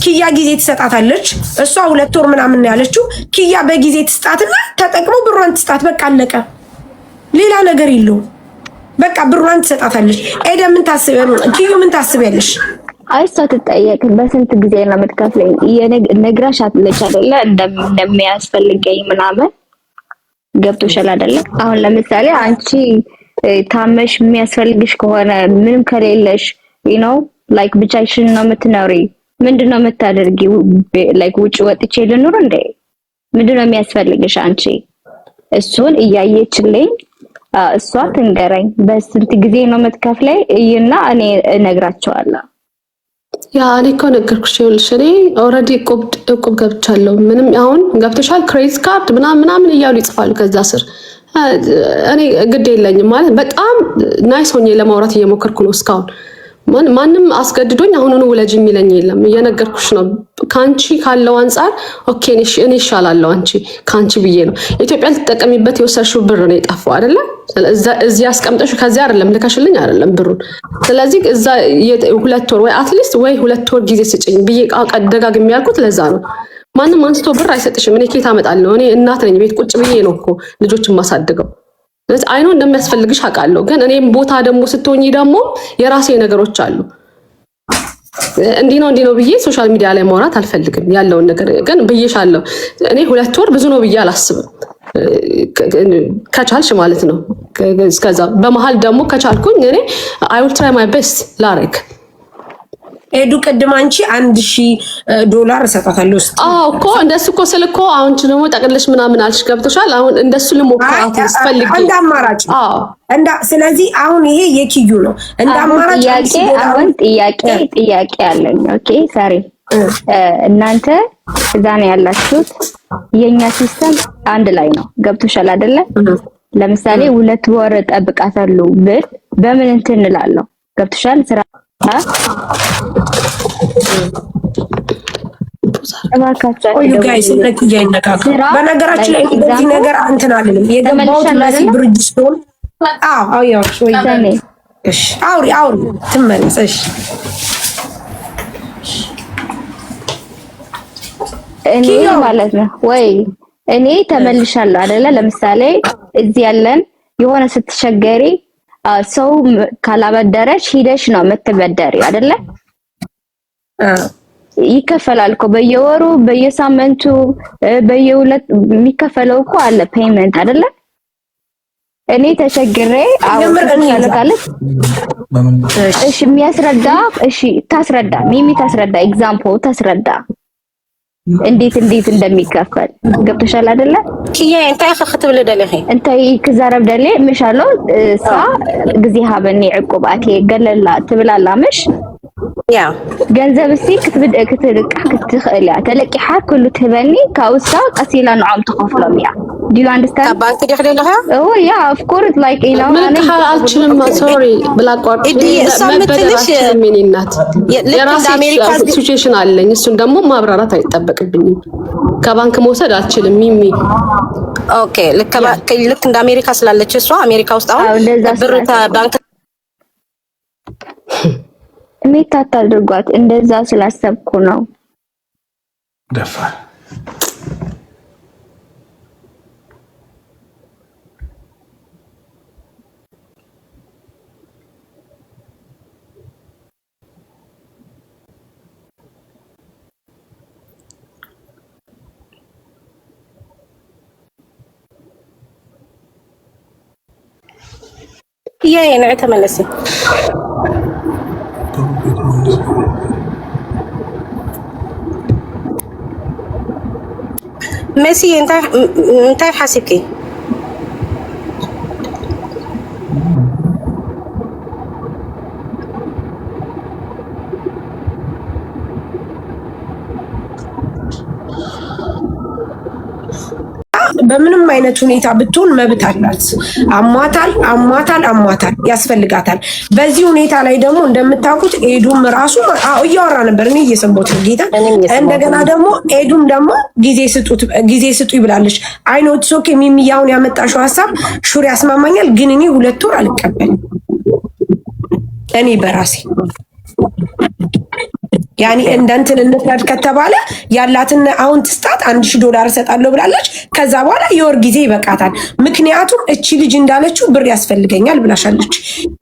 ኪያ ጊዜ ትሰጣታለች። እሷ 2 ወር ምናምን ያለችው ኪያ በጊዜ ትስጣትና ተጠቅሞ ብሯን ትስጣት። በቃ አለቀ። ሌላ ነገር የለውም። በቃ ብሯን ትሰጣታለች። ኤደን ምን ታስብ? ኪዩ ምን ታስቢያለሽ? አይሷ ትጠየቅ። በስንት ጊዜ ነው የምትከፍለኝ? ነግራሽ አትለች አይደለ? እንደሚያስፈልገኝ ምናምን ገብቶሻል አይደለ? አሁን ለምሳሌ አንቺ ታመሽ የሚያስፈልግሽ ከሆነ ምንም ከሌለሽ ላይክ ብቻሽን ነው የምትኖሪ፣ ምንድነው የምታደርጊው? ላይክ ውጭ ወጥቼ ልኑር እንዴ? ምንድነው የሚያስፈልግሽ አንቺ? እሱን እያየችልኝ እሷ ትንገረኝ። በስንት ጊዜ ነው የምትከፍለኝ? እና እኔ እነግራቸዋለሁ። ያ እኔ እኮ ነገርኩሽ። ይኸውልሽ እኔ ኦልሬዲ እቁብ ገብቻለሁ። ምንም አሁን ገብተሻል ክሬዲት ካርድ ምናምን እያሉ ይጽፋሉ ከዛ ስር። እኔ ግድ የለኝም ማለት በጣም ናይስ ሆኜ ለማውራት እየሞከርኩ ነው እስካሁን። ማንም አስገድዶኝ አሁኑኑ ውለጅ የሚለኝ የለም። እየነገርኩሽ ነው። ካንቺ ካለው አንፃር ኦኬ እኔ ይሻላለሁ አንቺ ካንቺ ብዬ ነው። ኢትዮጵያ ልትጠቀሚበት የወሰድሽው ብር ነው የጠፋው አይደለ? እዚህ አስቀምጠሽ ከዚህ አይደለም ልከሽልኝ አይደለም ብሩን። ስለዚህ እዛ 2 ወር ወይ አትሊስት ወይ 2 ወር ጊዜ ስጭኝ ብዬ ደጋግሜ ያልኩት ለዛ ነው። ማንም አንስቶ ብር አይሰጥሽም። እኔ ከየት አመጣለሁ? እኔ እናት ነኝ። ቤት ቁጭ ብዬ ነው እኮ ልጆችን ማሳድገው። ስለዚህ አይኖ እንደሚያስፈልግሽ አውቃለሁ። ግን እኔም ቦታ ደግሞ ስትሆኚ ደግሞ የራሴ ነገሮች አሉ። እንዲህ ነው ብዬ ሶሻል ሚዲያ ላይ ማውራት አልፈልግም። ያለውን ነገር ግን ብዬሻለሁ። እኔ 2 ወር ብዙ ነው ብዬ አላስብም። ከቻልሽ ማለት ነው። እስከዛ በመሃል ደግሞ ከቻልኩኝ እኔ I will try my best ላረግ። ኤዱ ቅድም አንቺ $1000 እሰጣታለሁ እስኪ። እኮ እንደሱ እኮ ስልኮ አሁን ደግሞ ጠቅልሽ ምናምን አልሽ ገብቶሻል። አሁን እንደሱ ልሞክራት ፈልጌ እንደ አማራጭ ስለዚህ አሁን ይሄ የኪዩ ነው እንደ አማራጭ። አሁን ጥያቄ አለኝ። ኦኬ ሳሪ እናንተ እዛ ነው ያላችሁት። የኛ ሲስተም አንድ ላይ ነው ገብቶሻል አይደለ? ለምሳሌ 2 ወር ጠብቃታለሁ ብል በምን እንትን እንላለሁ ገብቶሻል? ስራ በነገራችን ላይ በዚህ ነገር እንትን አልልም። የገባሁት ለዚህ ብርጅስቶን አውሪ ትመለሰሽ። እኔ ማለት ነው ወይ እኔ ተመልሻለሁ አይደለ? ለምሳሌ እዚህ ያለን የሆነ ስትቸገሪ ሰው ካላበደረሽ ሂደሽ ነው የምትበደሪ አይደለ? ይከፈላል እኮ በየወሩ በየሳምንቱ በየሁለት የሚከፈለው እኮ አለ ፔይመንት አይደለ? እኔ ተቸግሬ ያለካለች እሺ የሚያስረዳ ታስረዳ ሚሚ ታስረዳ ኤግዛምፕል ታስረዳ እንዴት እንደሚከፈል ገብተሻል አይደለ? ኪያ እንታይ ክትብል ደለኺ እንታይ ክዛረብ ደለ ምሻሎ ሳ ግዜ ሃበኒ ዕቁባቴ ገለላ ትብላላ ምሽ ያ ገንዘብ እስቲ ክትኽእል ያ ተለቂሓ ኩሉ ትበኒ ካውሳ ቀሲላ ንዓም ተኸፍሎም ያ do you understand ባንክ ደኸለለኻ ያ of course like እኔ አልችልም ሶሪ ብላቋርጥ መበደራች ሚኒናት የራሴ አሜሪካ ሲቹዌሽን አለኝ። እሱን ደግሞ ማብራራት አይጠበቅብኝም። ከባንክ መውሰድ አልችልም ሚሚ። ኦኬ ልክ እንደ አሜሪካ ስላለች እሷ አሜሪካ ውስጥ አሁን ብር ባንክ ሜታት አድርጓት እንደዛ ስላሰብኩ ነው። ደፋር የኔ ተመለሰ ميسي انت حاسبكي በምንም አይነት ሁኔታ ብትሆን መብት አላት። አሟታል ያስፈልጋታል። በዚህ ሁኔታ ላይ ደግሞ እንደምታውቁት ኤዱም ራሱ እያወራ ነበር፣ እኔ እየሰማሁት ነው ጌታ። እንደገና ደግሞ ኤዱም ደግሞ ጊዜ ስጡ ይብላለች። አይ ኖ ኢትስ ኦኬ ሚሚያውን ያመጣሽው ሀሳብ ሹር ያስማማኛል፣ ግን እኔ 2 ወር አልቀበልም እኔ በራሴ ያኒ እንደንትን እንፍረድ ከተባለ ያላትን አሁን ትስጣት $1000 እሰጣለሁ ብላለች። ከዛ በኋላ የወር ጊዜ ይበቃታል። ምክንያቱም እቺ ልጅ እንዳለችው ብር ያስፈልገኛል ብላሻለች።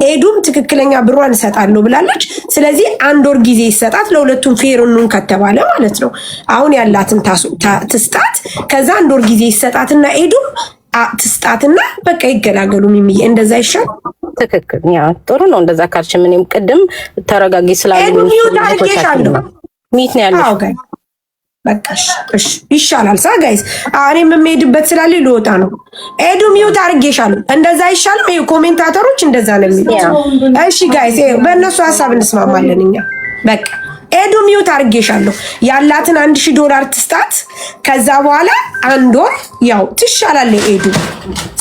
ኤዱም ትክክለኛ ብሯን እሰጣለሁ ብላለች። ስለዚህ 1 ወር ጊዜ ይሰጣት፣ ለሁለቱም ፌሩን ከተባለ ማለት ነው። አሁን ያላትን ትስጣት፣ ከዛ 1 ወር ጊዜ ይሰጣትና ኤዱም ትስጣትና በቃ ይገላገሉ። ሚሚዬ እንደዛ ይሻል። ትክክል። ያ ጥሩ ነው። እንደዛ ካልሽ ምንም ቅድም ተረጋጊ ስላሉ ሚት ነው ያለው። በቃ እሺ ይሻላል። ጋይስ እኔም የምሄድበት ስላለ ልወጣ ነው። ኤዱ ሚውት አድርጌሻለሁ። እንደዛ አይሻልም? ይሄ ኮሜንታተሮች እንደዛ ነው የሚሉት። እሺ ጋይስ በእነሱ ሀሳብ እንስማማለን እኛ። በቃ ኤዱ ሚውት አድርጌሻለሁ። ያላትን $1000 ትስጣት። ከዛ በኋላ 1 ወር ያው ትሻላለች ኤዱ።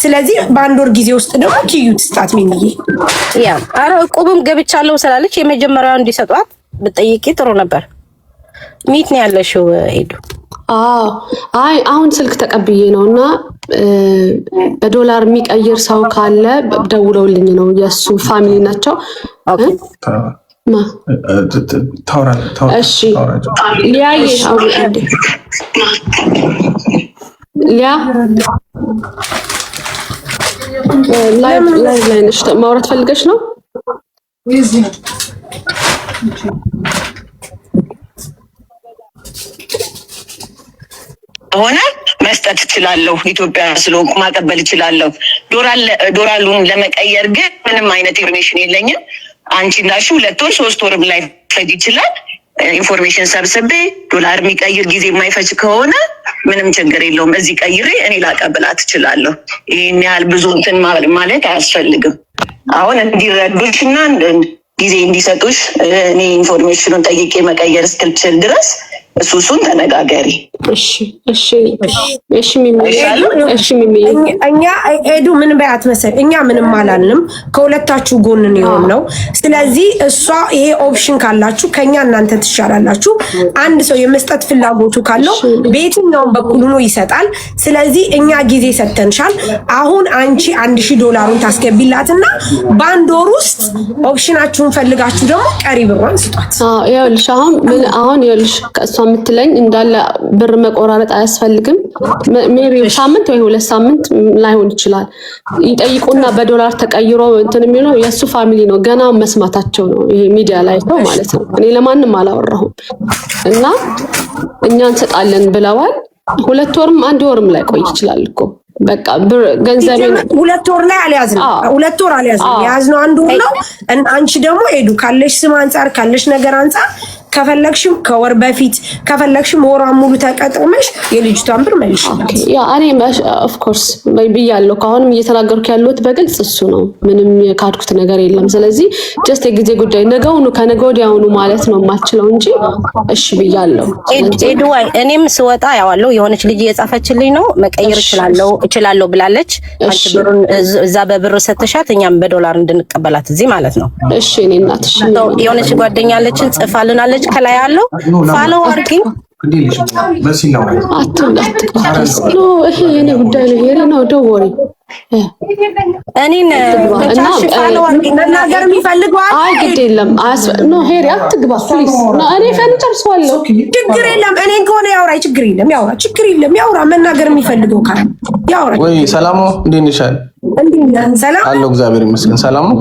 ስለዚህ በ1 ወር ጊዜ ውስጥ ደግሞ ኪዩ ትስጣት። ሚሚዬ ያ አረ ቁብም ገብቻለሁ ስላለች የመጀመሪያው እንዲሰጧት ብትጠይቂ ጥሩ ነበር። ሚት ነው ያለሽው ኤዱ? አይ አሁን ስልክ ተቀብዬ ነውና በዶላር የሚቀይር ሰው ካለ ደውለውልኝ ነው። የሱ ፋሚሊ ናቸው። ኦኬ እሺ ሊያዬ ሊያ ላይ ነሽ ማውራት ፈልገሽ ነው? ሆነ መስጠት እችላለሁ። ኢትዮጵያ ስለሆንኩ ማቀበል እችላለሁ። ዶላሩን ለመቀየር ግን ምንም አይነት ኢንፎርሜሽን የለኝም። አንቺ እንዳልሽው 2 ወር 3 ወር ላይ ፈጅ ይችላል። ኢንፎርሜሽን ሰብስቤ ዶላር የሚቀይር ጊዜ የማይፈጅ ከሆነ ምንም ችግር የለውም። እዚህ ቀይሬ እኔ ላቀብላት እችላለሁ። ይሄን ያህል ብዙ እንትን ማለት አያስፈልግም። አሁን እንዲረዱሽና ጊዜ እንዲሰጡሽ እኔ ኢንፎርሜሽኑን ጠይቄ መቀየር እስክልችል ድረስ እሱን ተነጋገሪ። እሺ ሚሚ እኛ ኤዱ ምን በያት መሰል እኛ ምንም አላልንም፣ ከሁለታችሁ ጎን ነው። ስለዚህ እሷ ይሄ ኦፕሽን ካላችሁ ከኛ እናንተ ትሻላላችሁ። አንድ ሰው የመስጠት ፍላጎቱ ካለው በየትኛውም በኩል ሆኖ ይሰጣል። ስለዚህ እኛ ጊዜ ሰጥተንሻል። አሁን አንቺ $1000 ታስገቢላትና በ1 ወር ውስጥ ኦፕሽናችሁን ፈልጋችሁ ደግሞ ቀሪ ብሯን ስጧት። ይኸውልሽ አሁን ይኸውልሽ ከእሷ የምትለኝ እንዳለ ብር መቆራረጥ አያስፈልግም። ሜቢ ሳምንት ወይ 2 ሳምንት ላይሆን ይችላል። ይጠይቁና በዶላር ተቀይሮ እንትን የሚለው የሱ ፋሚሊ ነው። ገና መስማታቸው ነው ይሄ ሚዲያ ላይ ነው ማለት ነው። እኔ ለማንም አላወራሁም እና እኛ እንሰጣለን ብለዋል። 2 ወርም 1 ወርም ላይ ቆይ ይችላል እኮ በቃ ገንዘቤን 2 ወር ላይ አልያዝንም። 2 ወር አልያዝንም። ያዝነው 1 ወር ነው። አንቺ ደግሞ ሄዱ ካለሽ ስም አንፃር ካለሽ ነገር አንፃር ከፈለግሽም ከወር በፊት ከፈለግሽም ወሯን ሙሉ ተቀጥመሽ የልጅቷን ብር መልሽ። ያ እኔ ኦፍ ኮርስ ብያለሁ። ከአሁንም እየተናገርኩ ያለሁት በግልጽ እሱ ነው። ምንም የካድኩት ነገር የለም። ስለዚህ ጀስት የጊዜ ጉዳይ ነገውኑ ከነገ ወዲያውኑ ማለት ነው የማችለው እንጂ እሺ ብያለሁ። ኤድዋይ እኔም ስወጣ ያዋለው የሆነች ልጅ እየጻፈችልኝ ነው መቀየር እችላለሁ ብላለች። አንቺ ብሩን እዛ በብር ሰጥሻት እኛም በዶላር እንድንቀበላት እዚህ ማለት ነው። እሺ እኔ እናትሽ የሆነች ጓደኛ አለችን ጽፋልናለች ከላይ ያለው ፋሎ አርጊ ይሄ የኔ ጉዳይ ነው። ይሄ ነው ደወሪ እኔን መናገር የሚፈልገው አይ ግድ የለም ኖ ሄሪ አትግባ ፕሊዝ ኖ እኔ ጨርሰዋለሁ። ችግር የለም እኔን ከሆነ ያውራ ችግር የለም ያውራ መናገር የሚፈልገው ካለ ያውራ። ወይ ሰላም ነው እንዴት ነሽ? ሰላም አለው እግዚአብሔር ይመስገን ሰላም ነው።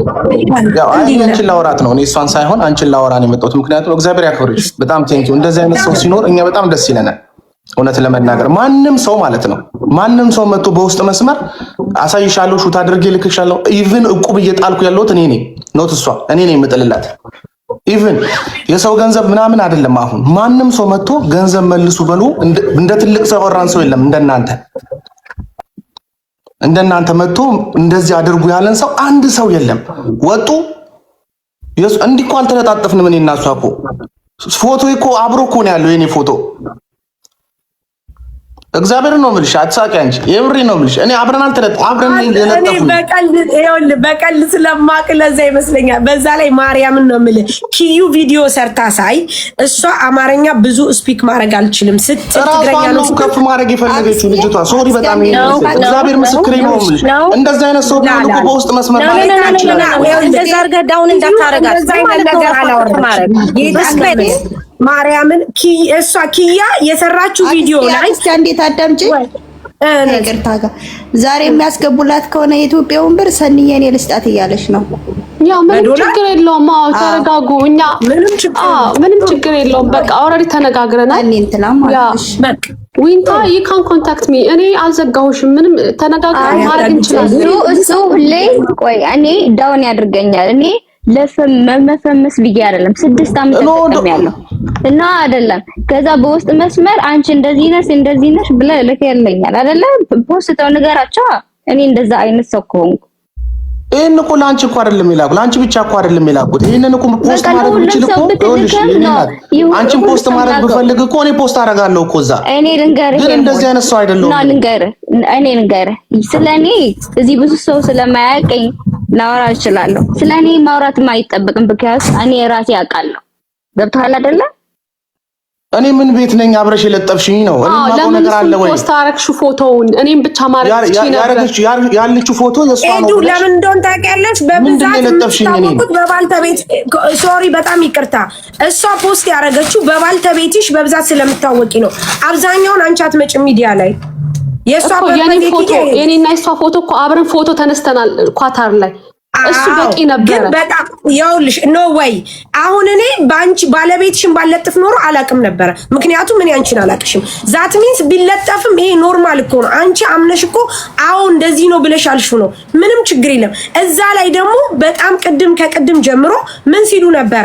ያው አንቺን ላወራት ነው እኔ እሷን ሳይሆን አንቺን ላወራ ነው የመጣሁት። ምክንያቱም እግዚአብሔር ያክብርሽ። በጣም ቴንኪው። እንደዚህ አይነት ሰው ሲኖር እኛ በጣም ደስ ይለናል። እውነት ለመናገር ማንም ሰው ማለት ነው ማንም ሰው መጥቶ በውስጥ መስመር አሳይሻለሁ ሹት አድርጌ ልክሻለሁ። ኢቭን እቁብ እየጣልኩ ያለሁት እኔ ነኝ ኖት እሷ እኔ ነኝ የምጥልላት። ኢቭን የሰው ገንዘብ ምናምን አይደለም። አሁን ማንም ሰው መጥቶ ገንዘብ መልሱ በሉ እንደ ትልቅ ሰው ወራን ሰው የለም። እንደናንተ መጥቶ እንደዚህ አድርጉ ያለን ሰው አንድ ሰው የለም። ወጡ እንዲህ እኮ አልተለጣጠፍንም። እኔ እና እሷ እኮ ፎቶ እኮ አብሮ እኮ ነው ያለው የኔ ፎቶ እግዚአብሔር ነው የምልሽ። አትሳቂ አንቺ። የምሬ ነው የምልሽ። እኔ አብረን በቀል ስለማቅ ለዛ ይመስለኛል። በዛ ላይ ማርያምን ነው የምልህ ኪዩ ቪዲዮ ሰርታ ሳይ እሷ አማርኛ ብዙ ስፒክ ማድረግ አልችልም ስትል ትግረኛ ነው ከፍ ማድረግ የፈለገችው ልጅቷ። ሶሪ በጣም እግዚአብሔር ምስክሬ ነው የምልሽ። እንደዛ አይነት ሰው ነው እኮ በውስጥ መስመር ማለት ነው። እንደዛ አድርገህ ዳውን እንዳታረጋት ማለት ነው። አላወራም ማርያምን እሷ ኪያ የሰራችው ቪዲዮ ላይ እስኪ እንዴት አዳምጪ ነገር ታጋ ዛሬ የሚያስገቡላት ከሆነ የኢትዮጵያውን ብር ሰንዬ እኔ ልስጣት እያለች ነው። ያው ምንም ችግር የለውም። አዎ ተረጋጉ። እኛ ምንም ችግር የለውም። በቃ ኦልሬዲ ተነጋግረናል። እኔ እንትና ማለሽ በቃ ዊንታ you can contact me እኔ አልዘጋሁሽም። ምንም ተነጋግረን ማድረግ እንችላለን። እሱ ሁሌ ቆይ እኔ ዳውን ያድርገኛል። እኔ ለመፈመስ ብዬ አይደለም 6 ዓመት ተጠቅሜያለሁ እና አይደለም ከዛ በውስጥ መስመር አንቺ እንደዚህ ነሽ ብለህ ልከልኛል አይደለ? ፖስተው ንገራቸው። እኔ እንደዛ አይነት ሰው ከሆንኩ ይሄን እኮ ላንቺ እኮ አይደለም ይላኩ ላንቺ ብቻ እኮ አይደለም ይላኩት። ይሄንን እኮ ፖስት ማድረግ ብችል እኮ አንቺን ፖስት ማድረግ ብፈልግ እኮ እኔ ፖስት አደርጋለሁ እኮ እዛ። እኔ ልንገርህ ግን እንደዚህ አይነት ሰው አይደለም። እኔ ልንገርህ ስለኔ እዚህ ብዙ ሰው ስለማያውቀኝ ላወራ እችላለሁ። ስለኔ ማውራትም አይጠበቅም። ብቻስ እኔ ራሴ አውቃለሁ። ገብቶሃል አይደለ? እኔ ምን ቤት ነኝ አብረሽ የለጠፍሽኝ ነው። እኔ ማቆም ነገር አለ ወይ? ፖስት አደረግሽው ፎቶውን እኔም ብቻ ማድረግ ነበር። ያለችው ፎቶ የሷ ነው። ለምን እንደሆነ ታውቂያለሽ? በብዛት በባልተቤት ሶሪ በጣም ይቅርታ። እሷ ፖስት ያደረገችው በባልተቤትሽ በብዛት ስለምታወቂ ነው። አብዛኛውን አንቺ አትመጭም ሚዲያ ላይ። የሷ ፎቶ የኔና የሷ ፎቶ እኮ አብረን ፎቶ ተነስተናል ኳታር ላይ። እሱ በቂ ነበር። በጣም ይኸውልሽ ኖ ወይ አሁን እኔ ባንቺ ባለቤትሽን ባለጥፍ ኖሮ አላቅም ነበር። ምክንያቱም እኔ አንቺን አላቅሽም። ዛት ሚንስ ቢለጠፍም ይሄ ኖርማል እኮ ነው። አንቺ አምነሽ እኮ አዎ እንደዚህ ነው ብለሽ አልሹ ነው። ምንም ችግር የለም። እዛ ላይ ደግሞ በጣም ከቅድም ጀምሮ ምን ሲሉ ነበረ?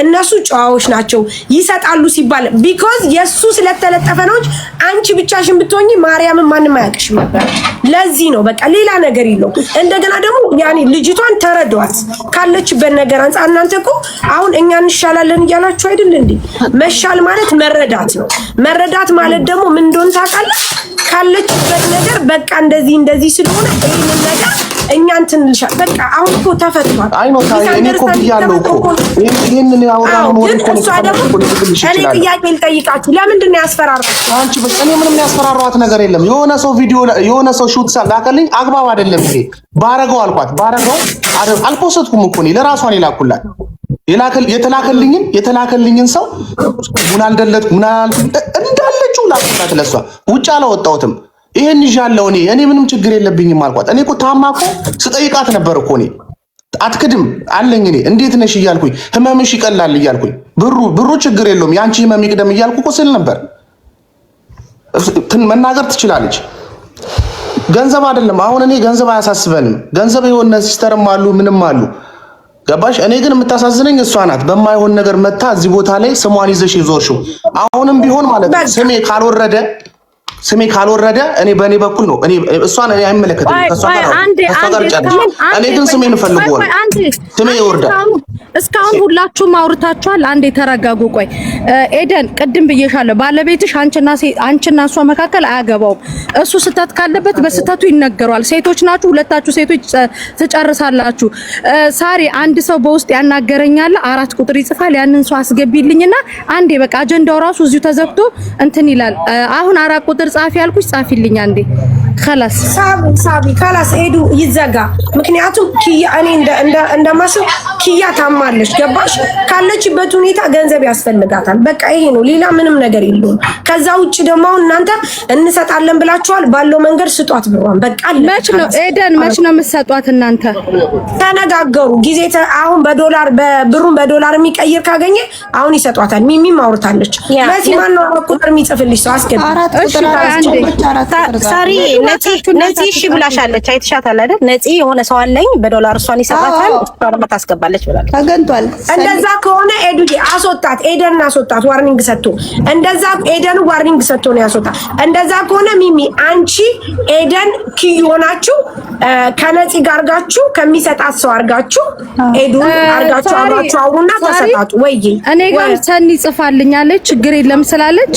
እነሱ ጨዋዎች ናቸው ይሰጣሉ ሲባል ቢኮዝ የሱ ስለተለጠፈ ነው እንጂ አንቺ ብቻሽን ብትሆኚ ማርያምን ማንም አያቅሽም ነበር። ለዚህ ነው በቃ ሌላ ነገር የለው። እንደገና ደግሞ ያኔ ልጅቷን ተረዷት ካለችበት ነገር አንፃር። እናንተ እኮ አሁን እኛ እንሻላለን እያላችሁ አይደል እንዴ? መሻል ማለት መረዳት ነው። መረዳት ማለት ደግሞ ምን እንደሆነ ታውቃለህ? ካለችበት ነገር በቃ እንደዚህ ስለሆነ ይሄንን ነገር እኛ እንትን ልሻል በቃ አሁን እኮ ተፈቷል። አይ ነው ታዲያ እኔ እኮ ብያለሁ እኮ ይሄንን ያወራው ነው እኮ እኔ ጥያቄ ልጠይቃችሁ፣ ለምንድን ነው ያስፈራራችሁ? አንቺ እኔ ምንም ያስፈራራኋት ነገር የለም። የሆነ ሰው ቪዲዮ የሆነ ሰው ሹት ላከልኝ። አግባብ አይደለም ይሄ ባረገው አልኳት። ባረገው አልፖስትኩም እኮ እኔ ለራሷን ይላኩላት የተላከልኝን ሰው ምን አልደለትኩ ምን እንዳለችው ላኩላት። ለሷ ውጭ አላወጣሁትም። ይሄን ይዣለሁ እኔ ምንም ችግር የለብኝም አልኳት። እኔ እኮ ታማኮ ስጠይቃት ነበር እኮ እኔ አትክድም አለኝ። እኔ እንዴት ነሽ እያልኩኝ ህመምሽ ይቀላል እያልኩኝ ብሩ ችግር የለውም ያንቺ ህመም ይቅደም እያልኩ እኮ ስል ነበር። መናገር ትችላለች። ገንዘብ አይደለም አሁን እኔ ገንዘብ አያሳስበንም። ገንዘብ የሆነ ሲስተርም አሉ ምንም አሉ ገባሽ? እኔ ግን የምታሳዝነኝ እሷ ናት። በማይሆን ነገር መታ እዚህ ቦታ ላይ ስሟን ይዘሽ ይዞርሽው። አሁንም ቢሆን ማለት ነው ስሜ ካልወረደ እኔ በእኔ በኩል ነው እሷን አይመለከትም። ከሷ ጋር ጨርሽ። እኔ ግን ስሜን እፈልገዋለሁ። ስሜ ይወርዳል። እስካሁን ሁላችሁም አውርታችኋል። አንዴ ተረጋጉ። ቆይ ኤደን ቅድም ብዬሻለሁ። ባለቤትሽ አንቺና እሷ መካከል አያገባውም። እሱ ስህተት ካለበት በስህተቱ ይነገሯል። ሴቶች ናችሁ፣ ሁለታችሁ ሴቶች ትጨርሳላችሁ። ሳሪ አንድ ሰው በውስጥ ያናገረኛል፣ 4 ቁጥር ይጽፋል። ያንን ሰው አስገቢልኝና አንዴ በቃ አጀንዳው ራሱ እዚሁ ተዘግቶ እንትን ይላል። አሁን 4 ቁጥር ጻፊ ያልኩሽ ጻፊልኝ አንዴ خلاص ሳቢ خلاص ሄዱ ይዘጋ። ምክንያቱም ኪያ እኔ እንደማስብ ኪያ ታማለች። ገባሽ? ካለችበት ሁኔታ ገንዘብ ያስፈልጋታል። በቃ ይሄ ነው፣ ሌላ ምንም ነገር የለውም። ከዛ ውጭ ደግሞ እናንተ እንሰጣለን ብላችኋል። ባለው መንገድ ስጧት ብሯን። በቃ መች ነው ኤደን መች ነው የምትሰጧት እናንተ? ተነጋገሩ። ጊዜ አሁን ብሩን በዶላር የሚቀይር ካገኘ አሁን ይሰጧታል። ሚሚም አውርታለች። ለዚህ ማን ነው ቁጥር የሚጽፍልሽ ሰው አስገቢ። ሳሪ ነፂ እሺ ብላሻለች። አይተሻታል አይደል? ነፂ የሆነ ሰው አለኝ በዶላር እሷን ይሰጣታል። እሷን ታስገባለች። ተገንታለች ብላለች። ተገንቷል። እንደዛ ከሆነ ኤዱዬ አስወጣት፣ ኤደንን አስወጣት፣ ዋርኒንግ ሰጥቶ እንደዛ ኤደን ዋርኒንግ ሰጥቶ ነው ያስወጣት። እንደዛ ከሆነ ሚሚ አንቺ ኤደን ኪዩ ሆናችሁ ከነፂ ጋር አርጋችሁ ከሚሰጣት ሰው አርጋችሁ ኤዱን አርጋችሁ አብራችሁ አውሩና ተሰጣጡ። ወይ እኔ ጋር ሰኒ ጽፋልኛለች ችግር የለም ስላለች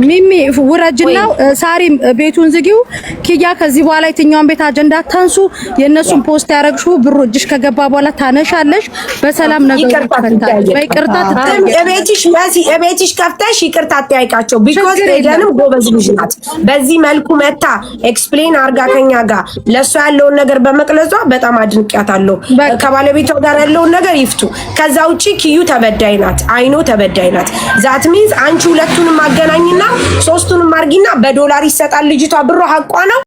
ሚሚ ውረጅና ሳሪም ቤቱን ዝጊው። ኪያ ከዚህ በኋላ የትኛውን ቤት አጀንዳ ታንሱ። የነሱን ፖስት ያረግሽው ብሩ እጅሽ ከገባ በኋላ ታነሻለሽ። በሰላም ነገር ይፈታል። በይቅርታ እቤትሽ መሲ እቤትሽ ከፍተሽ ይቅርታ አትያይቃቸው። ቢኮዝ ኤደንም ጎበዝ ልጅ ናት። በዚህ መልኩ መታ ኤክስፕሌን አርጋ ከኛ ጋር ለሷ ያለውን ነገር በመቅለጿ በጣም አድንቂያታለሁ። ከባለቤቷ ጋር ያለውን ነገር ይፍቱ። ከዛ ውጪ ኪዩ ተበዳይ ናት፣ አይኖ ተበዳይ ናት። ዛት ሚንስ አንቺ ሁለቱንም አገናኝና ሶስቱንም አርጊና በዶላር ይሰጣል ልጅቷ። ብሩ ሀቋ ነው።